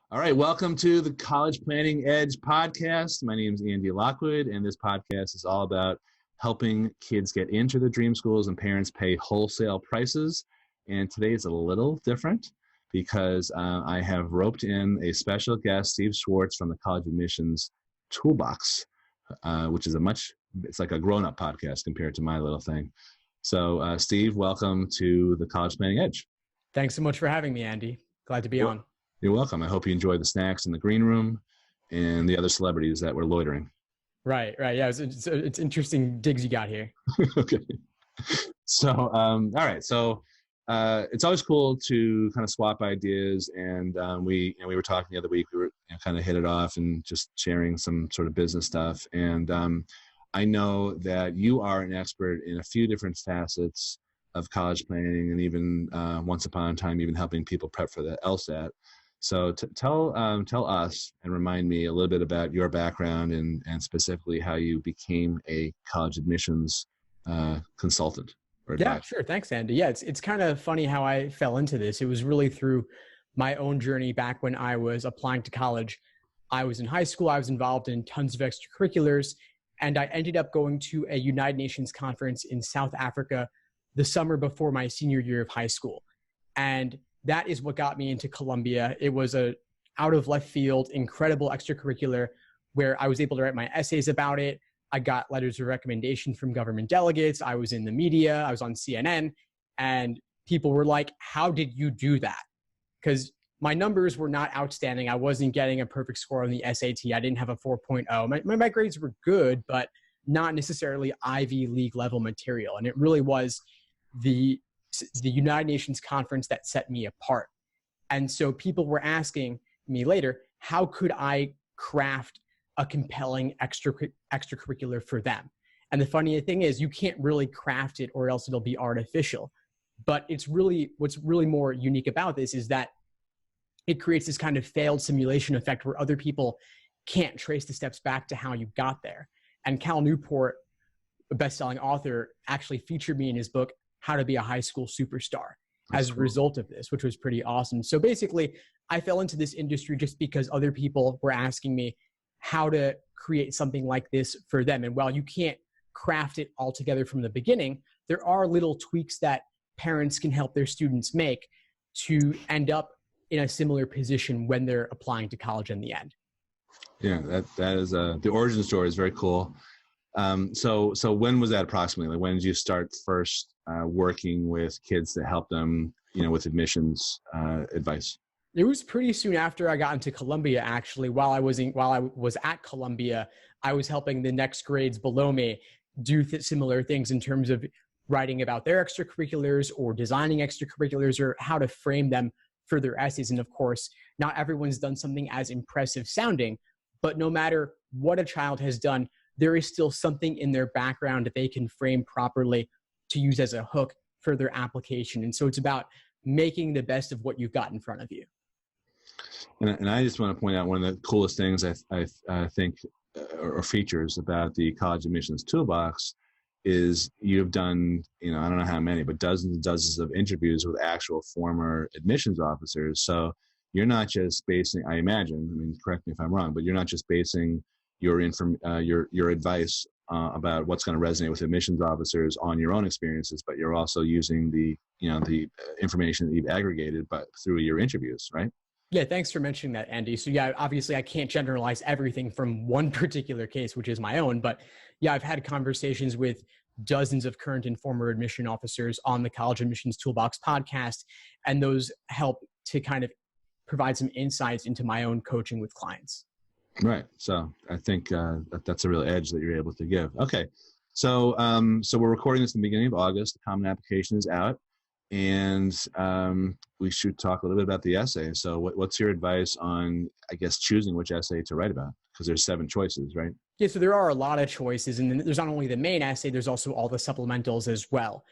All right, welcome to the College Planning Edge podcast. My name is Andy Lockwood, and this podcast is all about helping kids get into their dream schools and parents pay wholesale prices. And today is a little different because I have roped in a special guest, Steve Schwartz from the College Admissions Toolbox, which is it's like a grown-up podcast compared to my little thing. So Steve, welcome to the College Planning Edge. Thanks so much for having me, Andy. Glad to be on. You're welcome. I hope you enjoy the snacks in the green room and the other celebrities that were loitering. Right. Yeah, it's interesting digs you got here. Okay. So, all right. So it's always cool to kind of swap ideas. And we were talking the other week, we were kind of hit it off and just sharing some sort of business stuff. And I know that you are an expert in a few different facets of college planning and even once upon a time, even helping people prep for the LSAT. So tell us and remind me a little bit about your background and specifically how you became a college admissions consultant or advisor. Yeah, sure. Thanks, Andy. Yeah, it's kind of funny how I fell into this. It was really through my own journey back when I was applying to college. I was in high school. I was involved in tons of extracurriculars, and I ended up going to a United Nations conference in South Africa the summer before my senior year of high school. And that is what got me into Columbia. It was a out of left field, incredible extracurricular where I was able to write my essays about it. I got letters of recommendation from government delegates. I was in the media. I was on CNN. And people were like, how did you do that? Because my numbers were not outstanding. I wasn't getting a perfect score on the SAT. I didn't have a 4.0. My grades were good, but not necessarily Ivy League level material. And it really was the United Nations conference that set me apart. And so people were asking me later, how could I craft a compelling extracurricular for them? And the funny thing is you can't really craft it or else it'll be artificial. But what's really more unique about this is that it creates this kind of failed simulation effect where other people can't trace the steps back to how you got there. And Cal Newport, a best-selling author, actually featured me in his book, How to Be a High School Superstar, as a result of this, which was pretty awesome. So basically, I fell into this industry just because other people were asking me how to create something like this for them. And while you can't craft it all together from the beginning, there are little tweaks that parents can help their students make to end up in a similar position when they're applying to college in the end. Yeah, that is the origin story is very cool. So when was that approximately? Like when did you start first working with kids to help them, with admissions advice? It was pretty soon after I got into Columbia, actually. While I was at Columbia, I was helping the next grades below me do similar things in terms of writing about their extracurriculars or designing extracurriculars or how to frame them for their essays. And of course, not everyone's done something as impressive sounding, but no matter what a child has done, there is still something in their background that they can frame properly to use as a hook for their application. And so it's about making the best of what you've got in front of you. And I just want to point out one of the coolest things I think or features about the College Admissions Toolbox is you've done, I don't know how many, but dozens and dozens of interviews with actual former admissions officers. So you're not just basing, I imagine, correct me if I'm wrong, but you're not just basing your advice about what's going to resonate with admissions officers on your own experiences, but you're also using the information that you've aggregated, but through your interviews, right? Yeah, thanks for mentioning that, Andy. So yeah, obviously I can't generalize everything from one particular case, which is my own, but yeah, I've had conversations with dozens of current and former admission officers on the College Admissions Toolbox podcast, and those help to kind of provide some insights into my own coaching with clients. Right. So I think that's a real edge that you're able to give. Okay. So we're recording this in the beginning of August. The common application is out, and we should talk a little bit about the essay. So what's your advice on, I guess, choosing which essay to write about? Because there's 7 choices, right? Yeah. So there are a lot of choices, and there's not only the main essay, there's also all the supplementals as well.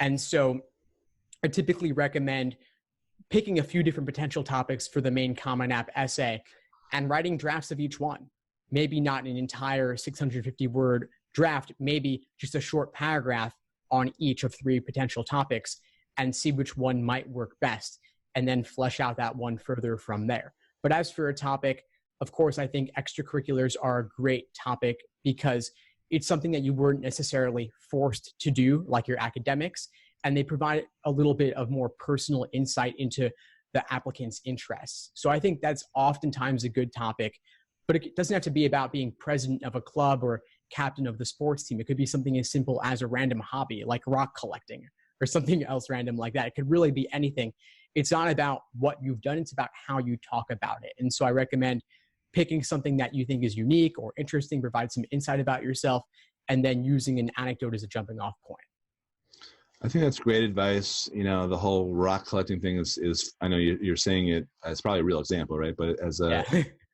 And so I typically recommend picking a few different potential topics for the main Common App essay and writing drafts of each one. Maybe not an entire 650-word draft, maybe just a short paragraph on each of 3 potential topics and see which one might work best, and then flesh out that one further from there. But as for a topic, of course, I think extracurriculars are a great topic because it's something that you weren't necessarily forced to do, like your academics, and they provide a little bit of more personal insight into the applicant's interests. So I think that's oftentimes a good topic, but it doesn't have to be about being president of a club or captain of the sports team. It could be something as simple as a random hobby like rock collecting or something else random like that. It could really be anything. It's not about what you've done, it's about how you talk about it. And so I recommend picking something that you think is unique or interesting, provide some insight about yourself, and then using an anecdote as a jumping off point. I think that's great advice. You know, the whole rock collecting thing is I know you're saying it, it's probably a real example, right? But as a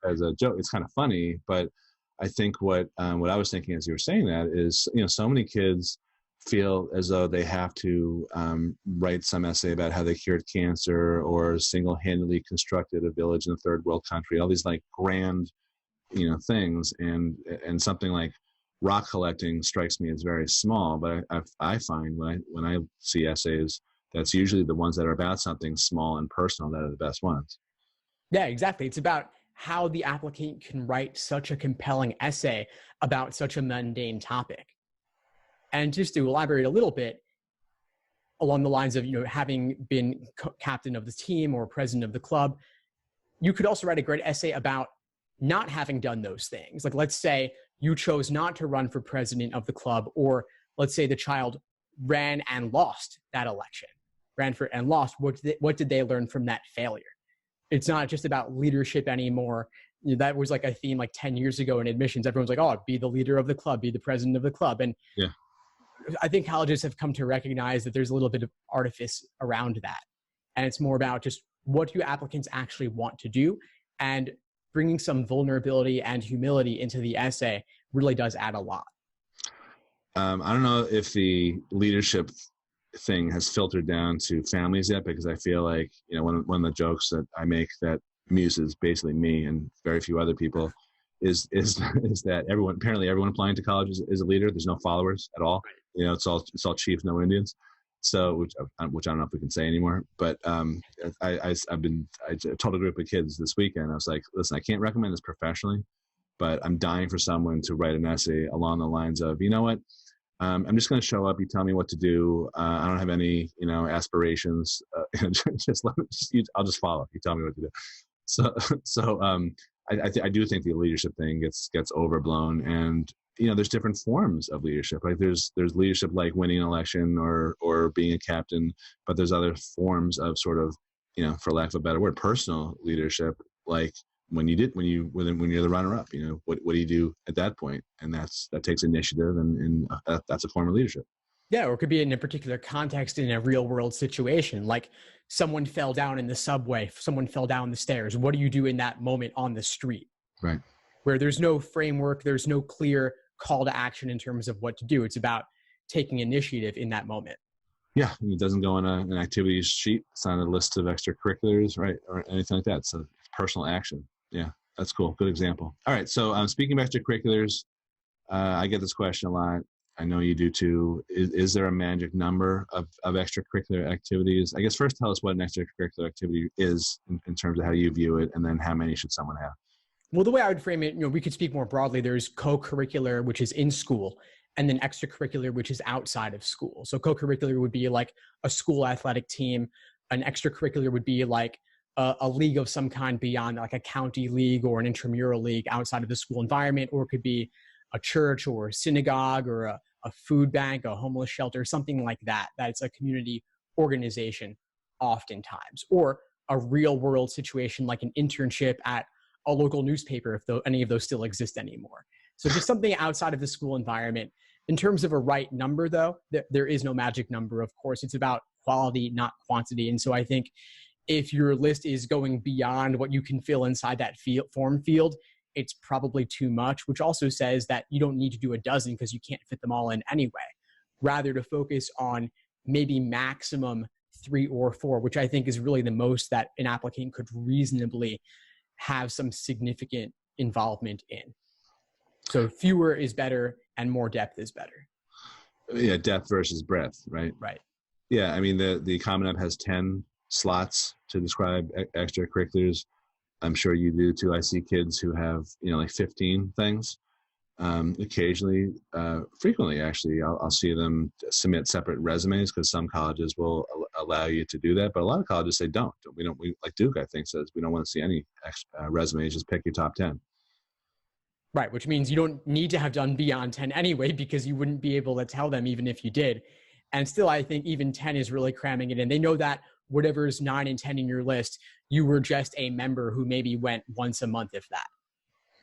as a joke, it's kind of funny. But I think what I was thinking as you were saying that is, you know, so many kids feel as though they have to write some essay about how they cured cancer or single-handedly constructed a village in a third world country, all these like grand, you know, things. And something like rock collecting strikes me as very small, but I find when I see essays, that's usually the ones that are about something small and personal that are the best ones. Yeah, exactly. It's about how the applicant can write such a compelling essay about such a mundane topic. And just to elaborate a little bit along the lines of, you know, having been captain of the team or president of the club, you could also write a great essay about not having done those things. Like, let's say you chose not to run for president of the club, or let's say the child ran and lost that election, ran for and lost. What did they learn from that failure? It's not just about leadership anymore. You know, that was like a theme like 10 years ago in admissions. Everyone's like, oh, be the leader of the club, be the president of the club. And yeah, I think colleges have come to recognize that there's a little bit of artifice around that. And it's more about just what do applicants actually want to do, and bringing some vulnerability and humility into the essay really does add a lot. I don't know if the leadership thing has filtered down to families yet, because I feel like, you know, one of the jokes that I make that amuses basically me and very few other people is that apparently everyone applying to college is a leader. There's no followers at all. You know, it's all chiefs, no Indians. So, which I don't know if we can say anymore, but I told a group of kids this weekend, I was like, listen, I can't recommend this professionally, but I'm dying for someone to write an essay along the lines of, you know what, I'm just going to show up. You tell me what to do. I don't have any, you know, aspirations. I'll just follow. You tell me what to do. So I do think the leadership thing gets overblown, and you know, there's different forms of leadership. Like there's leadership like winning an election or being a captain, but there's other forms of sort of, you know, for lack of a better word, personal leadership. Like when you're the runner-up, you know, what do you do at that point? And that takes initiative, and that's a form of leadership. Yeah, or it could be in a particular context in a real world situation, like someone fell down in the subway, someone fell down the stairs. What do you do in that moment on the street? Right. Where there's no framework, there's no clear call to action in terms of what to do. It's about taking initiative in that moment. Yeah, it doesn't go on an activities sheet. It's on a list of extracurriculars, right, or anything like that. So it's personal action. Yeah, that's cool. Good example. All right, so speaking of extracurriculars, I get this question a lot. I know you do too. Is there a magic number of extracurricular activities? I guess first tell us what an extracurricular activity is in terms of how you view it, and then how many should someone have? Well, the way I would frame it, you know, we could speak more broadly. There's co-curricular, which is in school, and then extracurricular, which is outside of school. So co-curricular would be like a school athletic team. An extracurricular would be like a league of some kind beyond, like a county league or an intramural league outside of the school environment, or it could be a church or a synagogue or a food bank, a homeless shelter, something like that. That's a community organization oftentimes, or a real world situation like an internship at a local newspaper, if any of those still exist anymore. So just something outside of the school environment. In terms of a right number, though, there is no magic number. Of course, it's about quality, not quantity. And so I think if your list is going beyond what you can fill inside that form field, it's probably too much, which also says that you don't need to do a dozen because you can't fit them all in anyway. Rather to focus on maybe maximum 3 or 4, which I think is really the most that an applicant could reasonably have some significant involvement in. So fewer is better and more depth is better. Yeah, depth versus breadth, right? Right. Yeah, I mean, the Common App has 10 slots to describe extracurriculars. I'm sure you do too. I see kids who have, like 15 things. Occasionally, frequently actually, I'll see them submit separate resumes because some colleges will allow you to do that, but a lot of colleges say don't. We like Duke, I think, says we don't want to see any resumes. Just pick your top 10. Right, which means you don't need to have done beyond 10 anyway, because you wouldn't be able to tell them even if you did. And still, I think even 10 is really cramming it in. They know that whatever's 9 and 10 in your list, you were just a member who maybe went once a month, if that.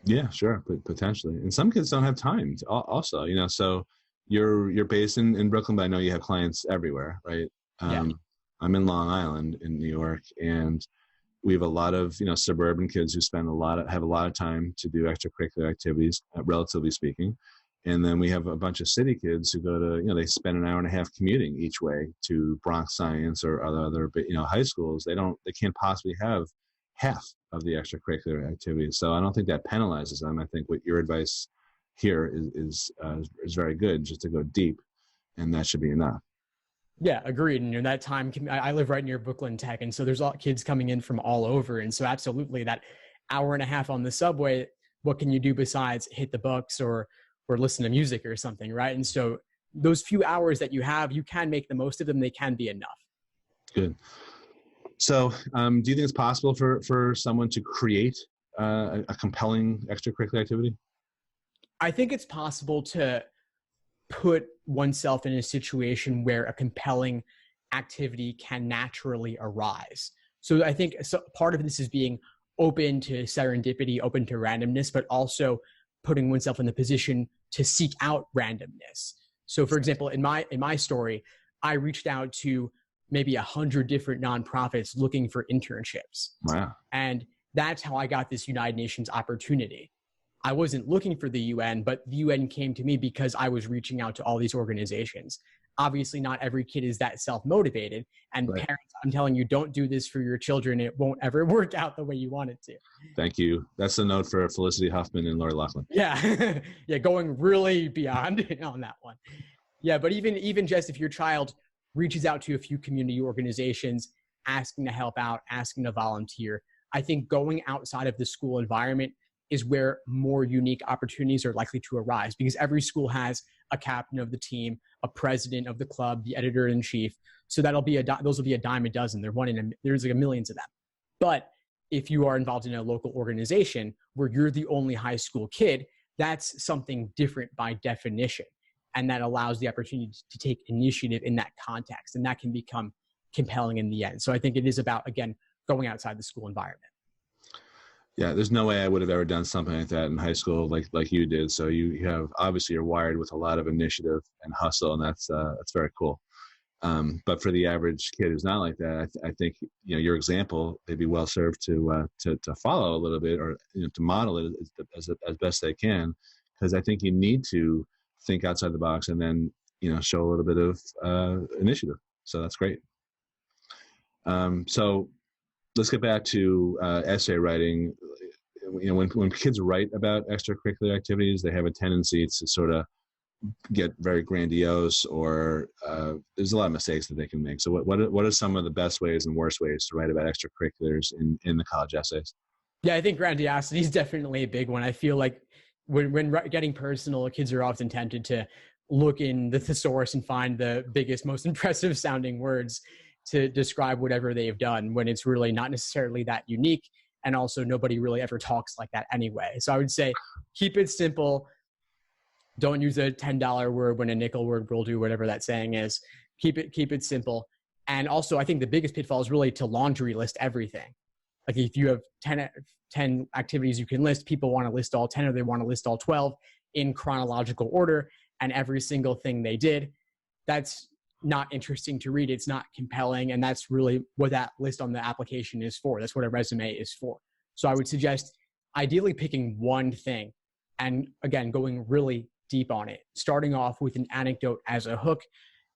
Yeah, sure, potentially. And some kids don't have time to, also, so you're based in Brooklyn, but I know you have clients everywhere, right? Yeah. I'm in Long Island in New York, and we have a lot of, suburban kids who have a lot of time to do extracurricular activities, relatively speaking. And then we have a bunch of city kids who go to, they spend an hour and a half commuting each way to Bronx Science or other, high schools. They can't possibly have half of the extracurricular activities. So I don't think that penalizes them. I think what your advice here is very good, just to go deep, and that should be enough. Yeah, agreed. And that time, I live right near Brooklyn Tech, and so there's a lot of kids coming in from all over. And so absolutely, that hour and a half on the subway, what can you do besides hit the books or listen to music or something, right? And so those few hours that you have, you can make the most of them. They can be enough. Good. So do you think it's possible for someone to create a compelling extracurricular activity? I think it's possible to put oneself in a situation where a compelling activity can naturally arise. So I think part of this is being open to serendipity, open to randomness, but also putting oneself in the position to seek out randomness. So for example, in my story, I reached out to maybe 100 different nonprofits looking for internships. Wow. And that's how I got this United Nations opportunity. I wasn't looking for the UN, but the UN came to me because I was reaching out to all these organizations. Obviously, not every kid is that self-motivated. And Right. Parents, I'm telling you, don't do this for your children. It won't ever work out the way you want it to. Thank you. That's a note for Felicity Huffman and Lori Loughlin. Yeah. Yeah, going really beyond on that one. Yeah, but even just if your child reaches out to a few community organizations, asking to help out, asking to volunteer, I think going outside of the school environment is where more unique opportunities are likely to arise, because every school has a captain of the team, a president of the club, the editor-in-chief. So those will be a dime a dozen. There's like millions of them. But if you are involved in a local organization where you're the only high school kid, that's something different by definition. And that allows the opportunity to take initiative in that context. And that can become compelling in the end. So I think it is about, again, going outside the school environment. Yeah, there's no way I would have ever done something like that in high school like you did. So you have, obviously you're wired with a lot of initiative and hustle, and that's very cool. But for the average kid who's not like that, I think your example, they'd be well served to follow a little bit, or to model it as best they can, because I think you need to think outside the box and then show a little bit of initiative. So that's great. So let's get back to essay writing. When kids write about extracurricular activities, they have a tendency to sort of get very grandiose, or there's a lot of mistakes that they can make. So what are some of the best ways and worst ways to write about extracurriculars in the college essays? Yeah, I think grandiosity is definitely a big one. I feel like when getting personal, kids are often tempted to look in the thesaurus and find the biggest, most impressive sounding words to describe whatever they've done, when it's really not necessarily that unique. And also nobody really ever talks like that anyway. So I would say keep it simple. Don't use a $10 word when a nickel word will do, whatever that saying is. Keep it simple. And also I think the biggest pitfall is really to laundry list everything. Like if you have 10 activities you can list, people want to list all 10, or they want to list all 12 in chronological order, and every single thing they did. That's not interesting to read. It's not compelling. And that's really what that list on the application is for. That's what a resume is for. So I would suggest ideally picking one thing, and again, going really deep on it, starting off with an anecdote as a hook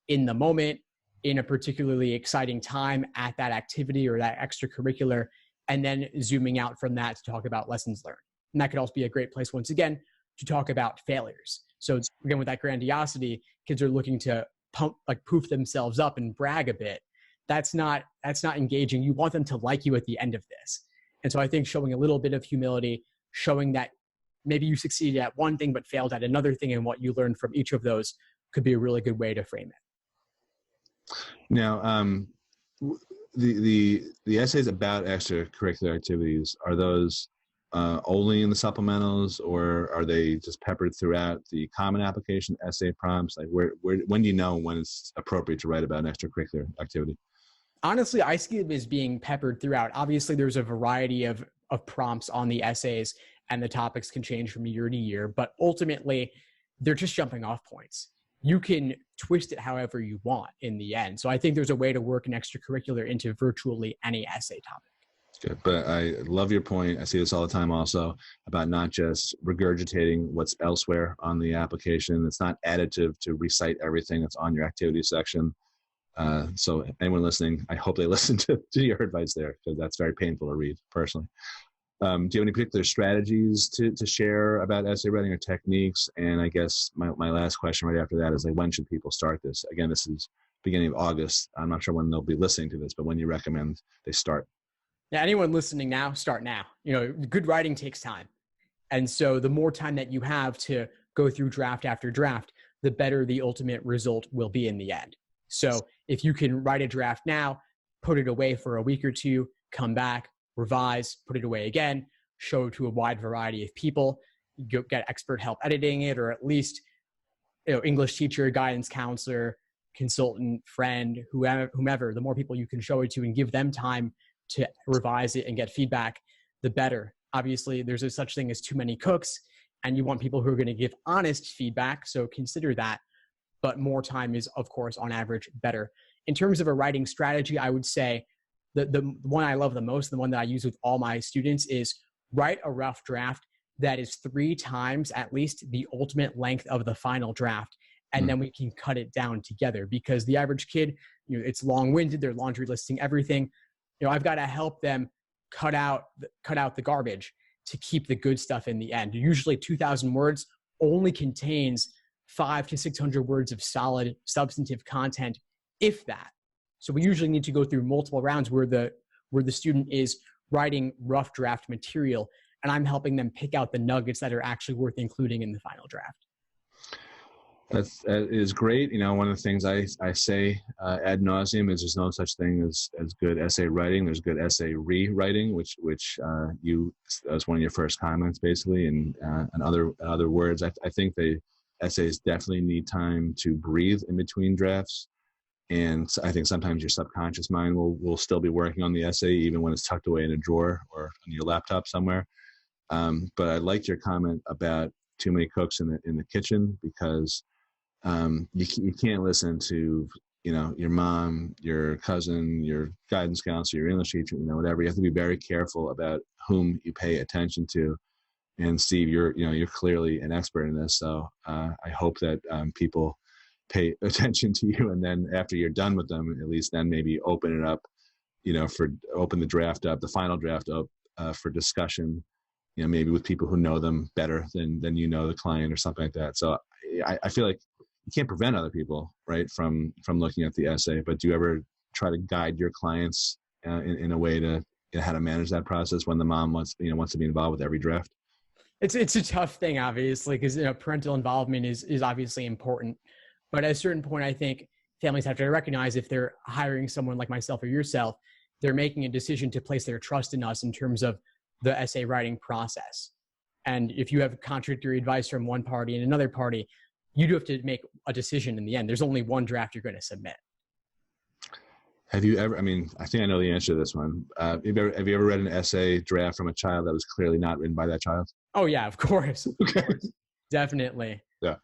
in the moment, in a particularly exciting time at that activity or that extracurricular, and then zooming out from that to talk about lessons learned. And that could also be a great place, once again, to talk about failures. So again, with that grandiosity, kids are looking to poof themselves up and brag a bit. That's not engaging. You want them to like you at the end of this. And so I think showing a little bit of humility, showing that maybe you succeeded at one thing but failed at another thing, and what you learned from each of those could be a really good way to frame it. Now, the essays about extracurricular activities, are those only in the supplementals, or are they just peppered throughout the common application essay prompts? Like when do you know when it's appropriate to write about an extracurricular activity? Honestly, I see it as being peppered throughout. Obviously, there's a variety of prompts on the essays, and the topics can change from year to year, but ultimately, they're just jumping off points. You can twist it however you want in the end. So I think there's a way to work an extracurricular into virtually any essay topic. Good. But I love your point. I see this all the time also about not just regurgitating what's elsewhere on the application. It's not additive to recite everything that's on your activity section. So anyone listening, I hope they listen to your advice there, because that's very painful to read personally. Do you have any particular strategies to share about essay writing or techniques? And I guess my last question right after that is, like, when should people start this? Again, this is beginning of August. I'm not sure when they'll be listening to this, but when you recommend they start? Yeah, anyone listening now, start now. Good writing takes time. And so the more time that you have to go through draft after draft, the better the ultimate result will be in the end. So if you can write a draft now, put it away for a week or two, come back, revise, put it away again, show it to a wide variety of people, get expert help editing it, or at least English teacher, guidance counselor, consultant, friend, whomever, the more people you can show it to and give them time to revise it and get feedback, the better. Obviously, there's a such thing as too many cooks, and you want people who are going to give honest feedback, so consider that. But more time is, of course, on average, better. In terms of a writing strategy, I would say the one I love the most, the one that I use with all my students, is write a rough draft that is 3 times at least the ultimate length of the final draft. And then we can cut it down together, because the average kid, it's long-winded, they're laundry listing everything. I've got to help them cut out the garbage to keep the good stuff in the end. Usually 2,000 words only contains 500 to 600 words of solid substantive content, if that. So we usually need to go through multiple rounds where the student is writing rough draft material, and I'm helping them pick out the nuggets that are actually worth including in the final draft. That is great. One of the things I say ad nauseum is there's no such thing as good essay writing. There's good essay rewriting, which that was one of your first comments, basically. And other words, I think the essays definitely need time to breathe in between drafts. And I think sometimes your subconscious mind will still be working on the essay, even when it's tucked away in a drawer or on your laptop somewhere. But I liked your comment about too many cooks in the kitchen, because you can't listen to your mom, your cousin, your guidance counselor, your English teacher, whatever. You have to be very careful about whom you pay attention to. And Steve, you're clearly an expert in this, so I hope that people pay attention to you, and then after you're done with them, at least then maybe open it up, open the draft up, the final draft up for discussion, maybe with people who know them better than the client or something like that. So I feel like you can't prevent other people, right, from looking at the essay, but do you ever try to guide your clients in a way to how to manage that process when the mom wants to be involved with every draft? It's a tough thing, obviously, because parental involvement is obviously important. But at a certain point, I think families have to recognize, if they're hiring someone like myself or yourself, they're making a decision to place their trust in us in terms of the essay writing process. And if you have contradictory advice from one party and another party, you do have to make a decision in the end. There's only one draft you're going to submit. Have you ever, I think I know the answer to this one. Have you ever read an essay draft from a child that was clearly not written by that child? Oh, yeah, of course. Okay. Definitely. Yeah.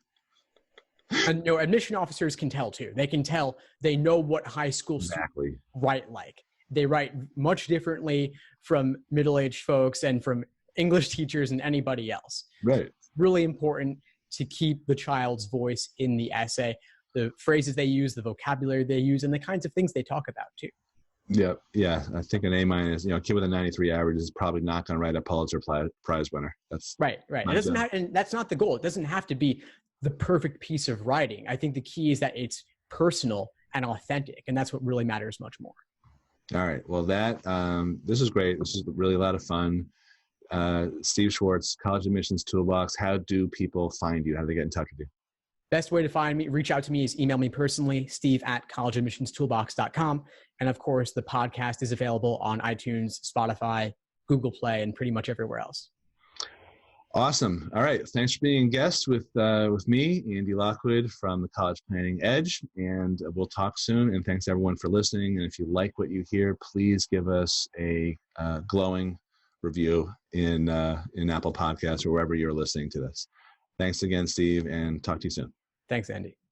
And admission officers can tell too. They can tell, they know what high school students write like. They write much differently from middle-aged folks and from English teachers and anybody else. Right. It's really important to keep the child's voice in the essay, the phrases they use, the vocabulary they use, and the kinds of things they talk about too. Yeah. I think an A-, a kid with a 93 average is probably not going to write a Pulitzer Prize winner. That's right. It doesn't have, and that's not the goal. It doesn't have to be the perfect piece of writing. I think the key is that it's personal and authentic, and that's what really matters much more. All right. Well, this is great. This is really a lot of fun. Steve Schwartz, College Admissions Toolbox. How do people find you? How do they get in touch with you? Best way to find me, reach out to me is email me personally, steve@collegeadmissionstoolbox.com. And of course, the podcast is available on iTunes, Spotify, Google Play, and pretty much everywhere else. Awesome. All right. Thanks for being a guest with me, Andy Lockwood from the College Planning Edge. And we'll talk soon. And thanks everyone for listening. And if you like what you hear, please give us a glowing review in Apple Podcasts or wherever you're listening to this. Thanks again, Steve, and talk to you soon. Thanks, Andy.